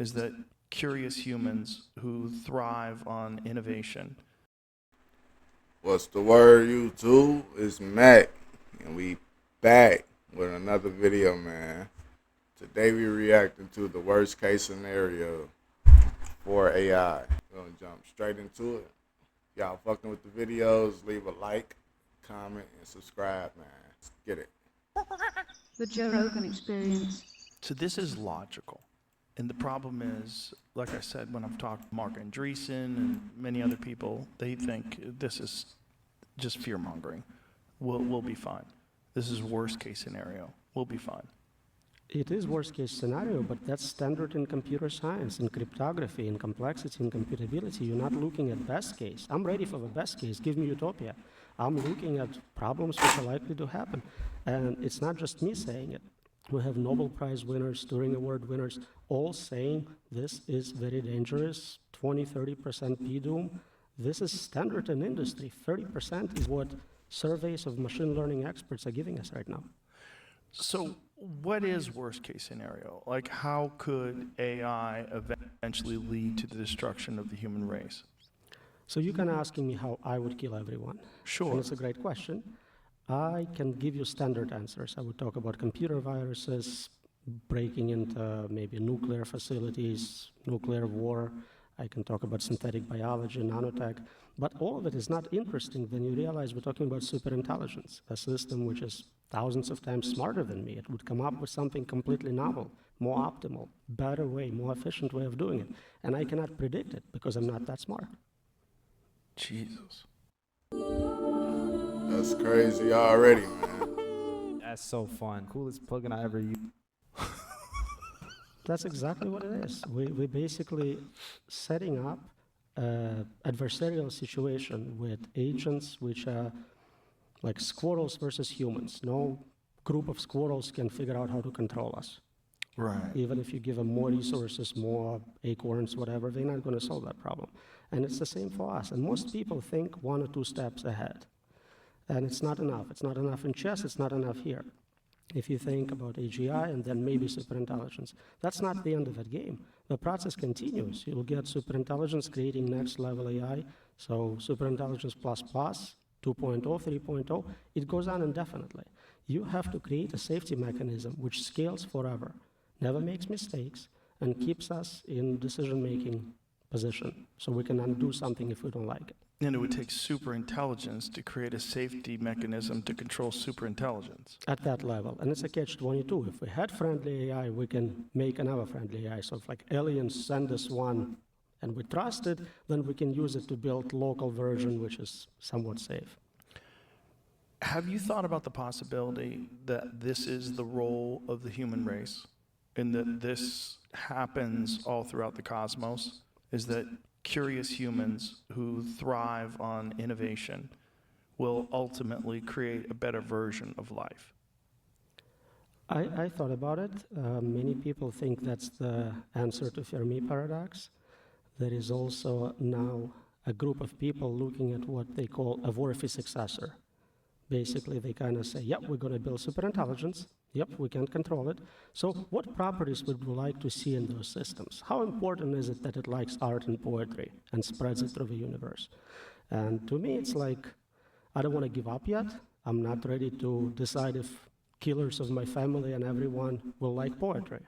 is that curious humans who thrive on innovation. What's the word, YouTube? It's Mac, and we back with another video, man. Today we reacting to the worst case scenario for AI. We're gonna jump straight into it. Y'all fucking with the videos, leave a like, comment, and subscribe, man. Let's get it. The Joe Rogan Experience. So this is logical. And the problem is, like I said, when I've talked to Mark Andreessen and many other people, they think this is just fear-mongering. We'll be fine. This is worst case scenario. We'll be fine. It is worst case scenario, but that's standard in computer science, in cryptography, in complexity, in computability. You're not looking at best case. I'm ready for the best case. Give me utopia. I'm looking at problems which are likely to happen. And it's not just me saying it. We have Nobel Prize winners, Turing Award winners, all saying this is very dangerous, 20-30% P-doom. This is standard in industry. 30% is what surveys of machine learning experts are giving us right now. So what is worst case scenario? Like, how could AI eventually lead to the destruction of the human race? So you can ask me how I would kill everyone. Sure. And it's a great question. I can give you standard answers. I would talk about computer viruses, breaking into maybe nuclear facilities, nuclear war. I can talk about synthetic biology, nanotech. But all of it is not interesting when you realize we're talking about superintelligence, a system which is thousands of times smarter than me. It would come up with something completely novel, more optimal, better way, more efficient way of doing it. And I cannot predict it because I'm not that smart. Jesus. That's crazy already, man. That's so fun. Coolest plugin I ever used. That's exactly what it is. We're basically setting up an adversarial situation with agents which are like squirrels versus humans. No group of squirrels can figure out how to control us. Right. Even if you give them more resources, more acorns, whatever, they're not going to solve that problem. And it's the same for us. And most people think 1 or 2 steps ahead. And it's not enough. It's not enough in chess. It's not enough here. If you think about AGI and then maybe superintelligence, that's not the end of that game. The process continues. You'll get superintelligence creating next level AI. So superintelligence plus plus, 2.0, 3.0, it goes on indefinitely. You have to create a safety mechanism which scales forever, never makes mistakes, and keeps us in decision-making position so we can undo something if we don't like it. And it would take superintelligence to create a safety mechanism to control superintelligence. At that level. And it's a catch-22. If we had friendly AI, we can make another friendly AI. So if like aliens send us one and we trust it, then we can use it to build local version which is somewhat safe. Have you thought about the possibility that this is the role of the human race and that this happens all throughout the cosmos? Is that curious humans who thrive on innovation will ultimately create a better version of life? I thought about it. Many people think that's the answer to Fermi paradox. There is also now a group of people looking at what they call a worthy successor. Basically, they kind of say, yep, we're going to build superintelligence. Yep, we can control it. So what properties would we like to see in those systems? How important is it that it likes art and poetry and spreads it through the universe? And to me, it's like, I don't want to give up yet. I'm not ready to decide if killers of my family and everyone will like poetry.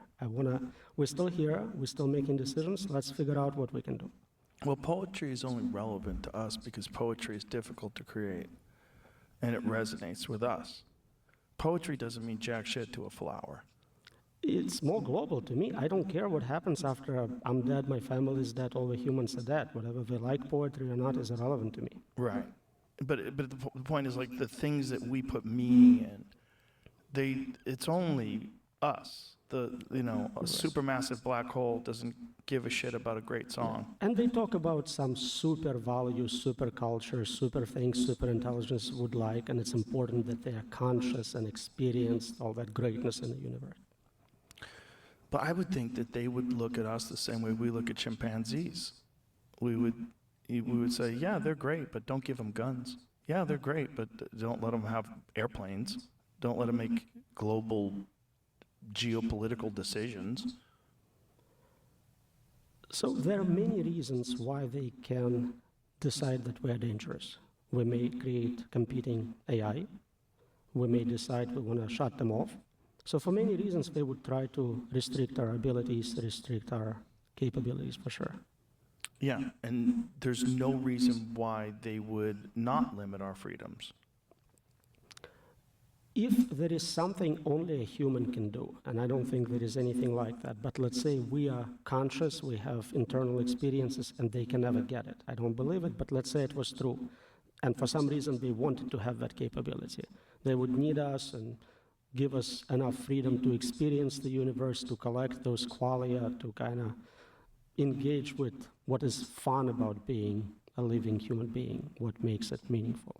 We're still here, we're still making decisions. Let's figure out what we can do. Well, poetry is only relevant to us because poetry is difficult to create and it resonates with us. Poetry doesn't mean jack shit to a flower. It's more global to me. I don't care what happens after I'm dead, my family is dead, all the humans are dead. Whatever they like poetry or not is irrelevant to me. Right. But the point is, like, the things that we put meaning in, it's only us. A supermassive black hole doesn't give a shit about a great song. And they talk about some super values, super culture, super things, super intelligence would like, and it's important that they are conscious and experienced all that greatness in the universe. But I would think that they would look at us the same way we look at chimpanzees. We would say, yeah, they're great, but don't give them guns. Yeah, they're great, but don't let them have airplanes. Don't let them make global geopolitical decisions. So there are many reasons why they can decide that we are dangerous. We may create competing AI. We may decide we want to shut them off. So for many reasons, they would try to restrict our abilities, restrict our capabilities for sure. Yeah, and there's no reason why they would not limit our freedoms. If there is something only a human can do, and I don't think there is anything like that, but let's say we are conscious, we have internal experiences, and they can never get it. I don't believe it, but let's say it was true. And for some reason, they wanted to have that capability. They would need us and give us enough freedom to experience the universe, to collect those qualia, to kind of engage with what is fun about being a living human being, what makes it meaningful.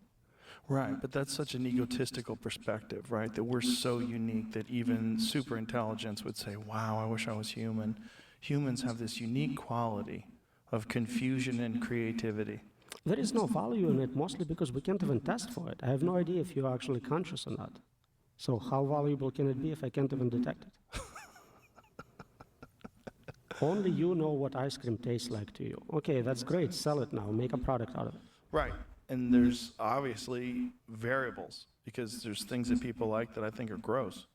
Right, but that's such an egotistical perspective, right? That we're so unique that even super intelligence would say, wow, I wish I was human. Humans have this unique quality of confusion and creativity. There is no value in it, mostly because we can't even test for it. I have no idea if you're actually conscious or not. So how valuable can it be if I can't even detect it? Only you know what ice cream tastes like to you. Okay, that's great, sell it now, make a product out of it. Right, and there's obviously variables, because there's things that people like that I think are gross.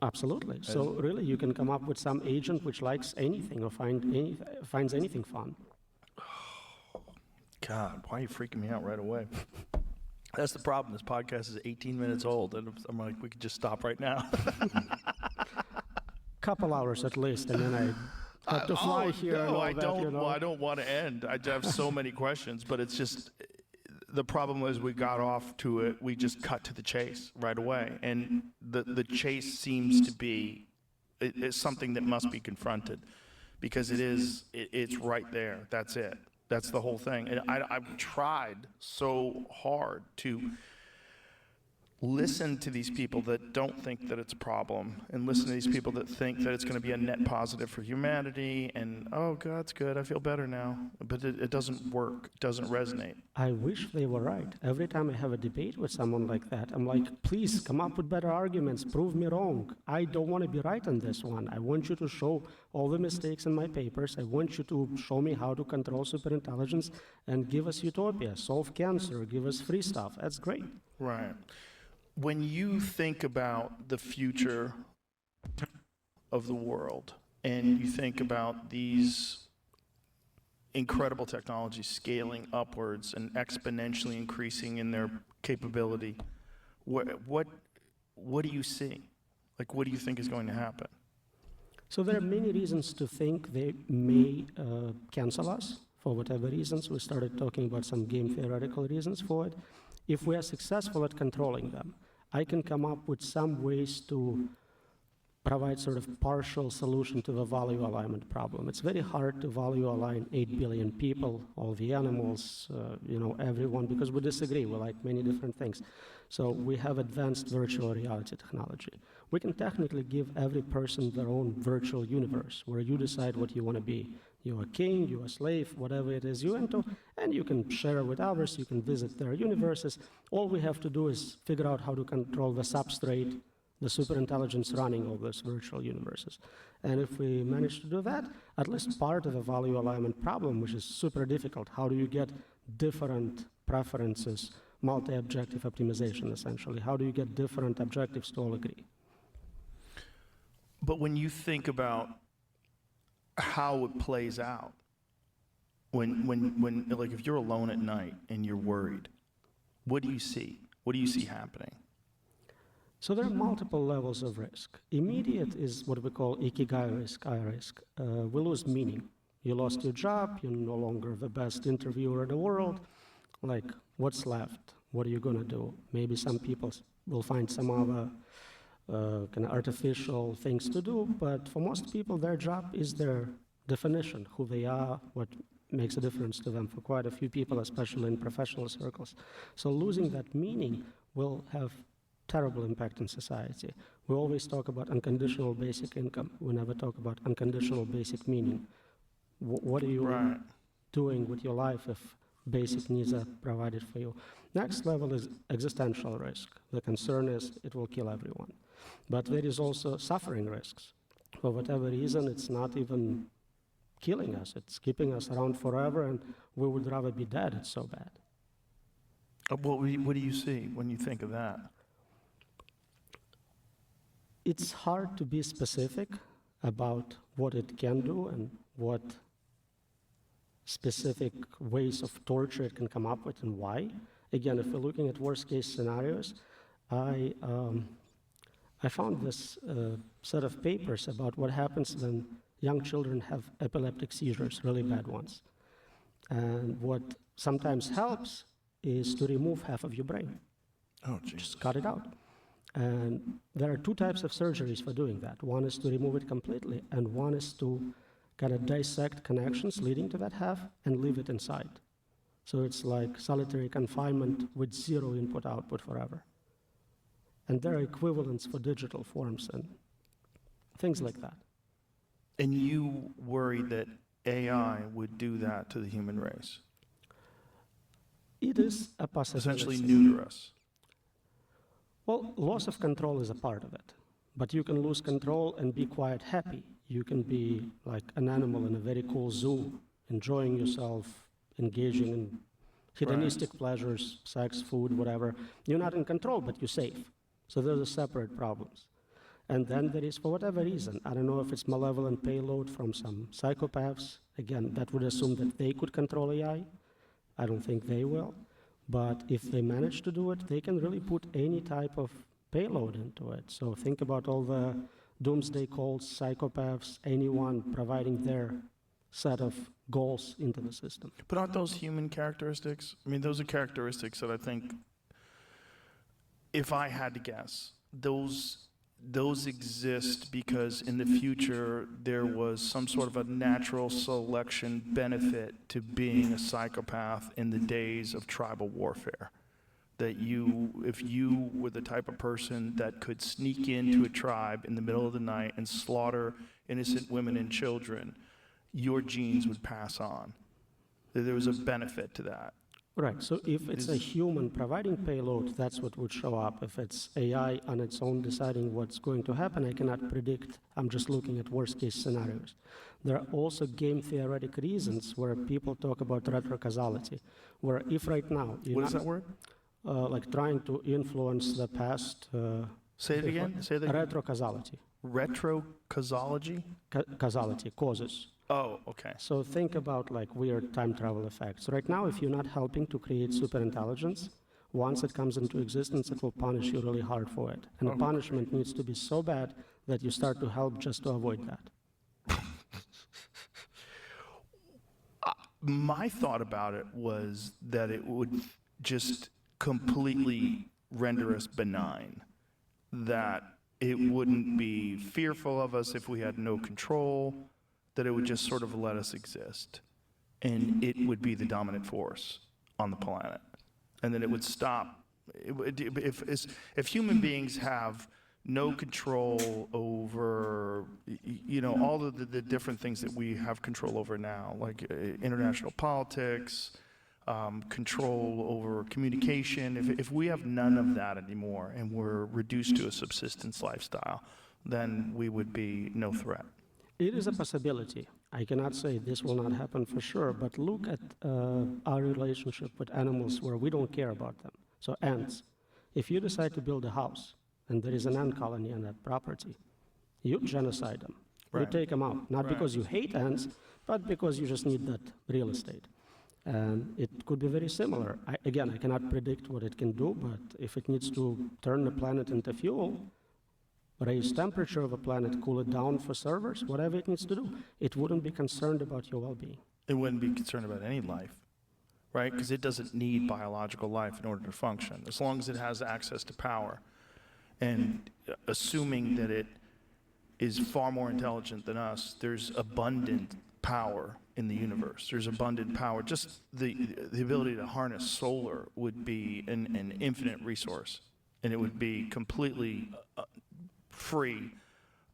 Absolutely. So really, you can come up with some agent which likes anything or finds anything fun. God, why are you freaking me out right away? That's the problem. This podcast is 18 minutes old, and I'm like, we could just stop right now. Couple hours at least, and then I have to fly here and No, all I that, don't. you know. Well, I don't want to end. I have so many questions, but it's just the problem is we got off to it. We just cut to the chase right away, and the chase seems to be it's something that must be confronted, because it's right there. That's it. That's the whole thing. And I've tried so hard to listen to these people that don't think that it's a problem, and listen to these people that think that it's going to be a net positive for humanity, and, oh, God's good, I feel better now. But it doesn't work. It doesn't resonate. I wish they were right. Every time I have a debate with someone like that, I'm like, please come up with better arguments, prove me wrong. I don't want to be right on this one. I want you to show all the mistakes in my papers. I want you to show me how to control superintelligence and give us utopia, solve cancer, give us free stuff. That's great. Right. When you think about the future of the world, and you think about these incredible technologies scaling upwards and exponentially increasing in their capability, what do you see? Like, what do you think is going to happen? So there are many reasons to think they may cancel us for whatever reasons. We started talking about some game theoretical reasons for it. If we are successful at controlling them, I can come up with some ways to provide sort of partial solution to the value alignment problem. It's very hard to value align 8 billion people, all the animals, everyone, because we disagree. We like many different things. So we have advanced virtual reality technology. We can technically give every person their own virtual universe where you decide what you want to be. You're a king, you're a slave, whatever it is you're into, and you can share with others, you can visit their universes. All we have to do is figure out how to control the substrate, the superintelligence running all those virtual universes. And if we manage to do that, at least part of the value alignment problem, which is super difficult, how do you get different preferences, multi-objective optimization, essentially? How do you get different objectives to all agree? But when you think about how it plays out, when like if you're alone at night and you're worried, what do you see? What do you see happening? So there are multiple levels of risk. Immediate is what we call ikigai risk, I risk. We lose meaning. You lost your job, you're no longer the best interviewer in the world. Like, what's left? What are you going to do? Maybe some people will find some other kind of artificial things to do, but for most people, their job is their definition, who they are, what makes a difference to them. For quite a few people, especially in professional circles. So losing that meaning will have terrible impact in society. We always talk about unconditional basic income. We never talk about unconditional basic meaning. What are you doing with your life if basic needs are provided for you? Next level is existential risk. The concern is it will kill everyone. But there is also suffering risks. For whatever reason, it's not even killing us. It's keeping us around forever, and we would rather be dead. It's so bad. What do you see when you think of that? It's hard to be specific about what it can do and what specific ways of torture it can come up with and why. Again, if we're looking at worst case scenarios, I found this set of papers about what happens when young children have epileptic seizures, really bad ones. And what sometimes helps is to remove half of your brain. Oh, Jesus. Just cut it out. And there are two types of surgeries for doing that. One is to remove it completely, and one is to kind of dissect connections leading to that half and leave it inside. So it's like solitary confinement with zero input-output forever. And there are equivalents for digital forms and things like that. And you worry that AI would do that to the human race, It is a possibility. essentially neuter us. Well, loss of control is a part of it. But you can lose control and be quite happy. You can be like an animal in a very cool zoo, enjoying yourself, engaging in hedonistic pleasures, sex, food, whatever. You're not in control, but you're safe. So those are separate problems. And then there is, for whatever reason, I don't know if it's malevolent payload from some psychopaths. Again, that would assume that they could control AI. I don't think they will. But if they manage to do it, they can really put any type of payload into it. So think about all the doomsday cults, psychopaths, anyone providing their set of goals into the system. But aren't those human characteristics? I mean, those are characteristics that I think, if I had to guess, those exist because in the future there was some sort of a natural selection benefit to being a psychopath in the days of tribal warfare. That if you were the type of person that could sneak into a tribe in the middle of the night and slaughter innocent women and children, your genes would pass on. That there was a benefit to that. Right, so if it's a human providing payload, that's what would show up. If it's AI on its own deciding what's going to happen, I cannot predict. I'm just looking at worst case scenarios. There are also game theoretic reasons where people talk about retrocausality, where if right now you're What is not, that word? like trying to influence the past, Say it again. Say that. retrocausality, Retrocausology? causality, causes. Oh, okay. So think about like weird time travel effects. Right now, if you're not helping to create superintelligence, once it comes into existence, it will punish you really hard for it. And the punishment needs to be so bad that you start to help just to avoid that. My thought about it was that it would just completely render us benign, that it wouldn't be fearful of us if we had no control, that it would just sort of let us exist, and it would be the dominant force on the planet, and then it would stop. If human beings have no control over, all of the different things that we have control over now, like international politics, control over communication, if we have none of that anymore and we're reduced to a subsistence lifestyle, then we would be no threat. It is a possibility. I cannot say this will not happen for sure, but look at our relationship with animals where we don't care about them. So ants, if you decide to build a house and there is an ant colony on that property, you genocide them. You Right. take them out, not because you hate ants, but because you just need that real estate. And it could be very similar. I cannot predict what it can do, but if it needs to turn the planet into fuel, raise temperature of a planet, cool it down for servers, whatever it needs to do, it wouldn't be concerned about your well-being. It wouldn't be concerned about any life, right? Because it doesn't need biological life in order to function, as long as it has access to power. And assuming that it is far more intelligent than us, there's abundant power in the universe. There's abundant power. Just the ability to harness solar would be an infinite resource, and it would be completely free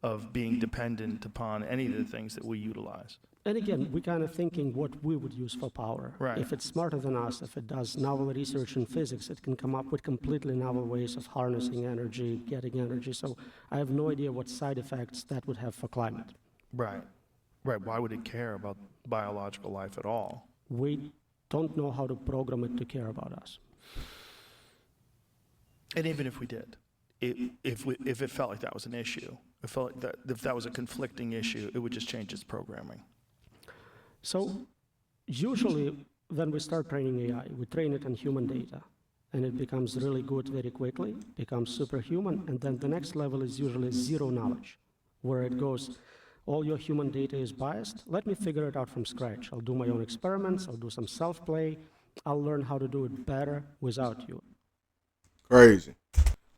of being dependent upon any of the things that we utilize. And again, we're kind of thinking what we would use for power. Right. If it's smarter than us, if it does novel research in physics, it can come up with completely novel ways of harnessing energy, getting energy. So I have no idea what side effects that would have for climate. Right. Right. Why would it care about biological life at all? We don't know how to program it to care about us. And even if we did, if it felt like that was an issue, it felt like that if that was a conflicting issue, it would just change its programming. So usually when we start training AI, we train it on human data, and it becomes really good very quickly, becomes superhuman, and then the next level is usually zero knowledge, where it goes, all your human data is biased, let me figure it out from scratch. I'll do my own experiments, I'll do some self-play, I'll learn how to do it better without you. Crazy.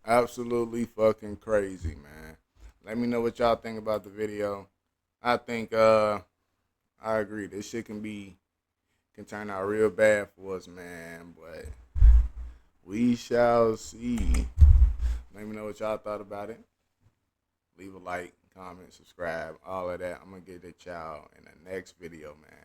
Absolutely fucking crazy, man. Let me know what y'all think about the video. I think I agree. This shit can turn out real bad for us, man, but we shall see. Let me know what y'all thought about it. Leave a like, comment, subscribe, all of that. I'm gonna get at y'all in the next video, man.